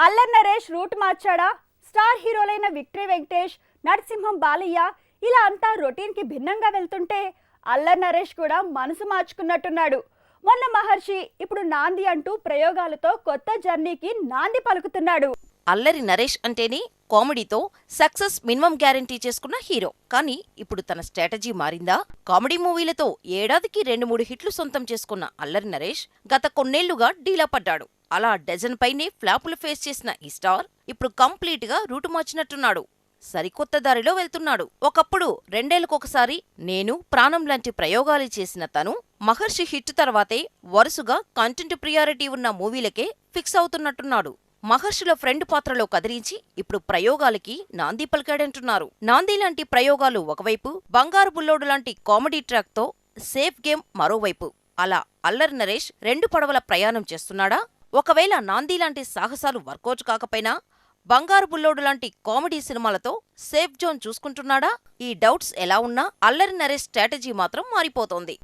అల్లరి నరేష్ రూట్ మార్చాడా? స్టార్ హీరోలైన విక్టరీ వెంకటేష్, నరసింహం బాలయ్య ఇలా అంతా రొటీన్ కి భిన్నంగా వెళ్తుంటే అల్లరి నరేష్ కూడా మనసు మార్చుకున్నట్టున్నాడు. మొన్న మహర్షి, ఇప్పుడు నాంది అంటూ ప్రయోగాలతో కొత్త జర్నీకి నాంది పలుకుతున్నాడు. అల్లరి నరేష్ అంటేనే కామెడీతో సక్సెస్ మినిమం గ్యారంటీ చేసుకున్న హీరో. కానీ ఇప్పుడు తన స్ట్రాటజీ మారిందా? కామెడీ మూవీలతో ఏడాదికి 2-3 హిట్లు సొంతం చేసుకున్న అల్లరి నరేష్ గత కొన్నేళ్లుగా డీలా పడ్డాడు. అలా డజన్ పైనే ఫ్లాపులు ఫేస్ చేసిన ఈ స్టార్ ఇప్పుడు కంప్లీట్ గా రూటు మార్చినట్టున్నాడు. సరికొత్త దారిలో వెళ్తున్నాడు. ఒకప్పుడు 2 ఏళ్లకొకసారి నేను ప్రాణం లాంటి ప్రయోగాలు చేసిన తను మహర్షి హిట్ తర్వాతే వరుసగా కంటెంట్ ప్రియారిటీ ఉన్న మూవీలకే ఫిక్స్ అవుతున్నట్టున్నాడు. మహర్షిలో ఫ్రెండ్ పాత్రలో కదిలించి ఇప్పుడు ప్రయోగాలకి నాంది పలికాడంటున్నారు. నాంది లాంటి ప్రయోగాలు ఒకవైపు, బంగారు బుల్లోడు లాంటి కామెడీ ట్రాక్ తో సేఫ్ గేమ్ మరోవైపు. అలా అల్లరి నరేష్ 2 పడవల ప్రయాణం చేస్తున్నాడా? ఒకవేళ నాంది లాంటి సాహసాలు వర్కౌట్ కాకపోయినా బంగారు బుల్లోడు లాంటి కామెడీ సినిమాలతో సేఫ్ జోన్ చూసుకుంటున్నాడా? ఈ డౌట్స్ ఎలా ఉన్నా అల్లరి నరేష్ స్ట్రాటజీ మాత్రం మారిపోతోంది.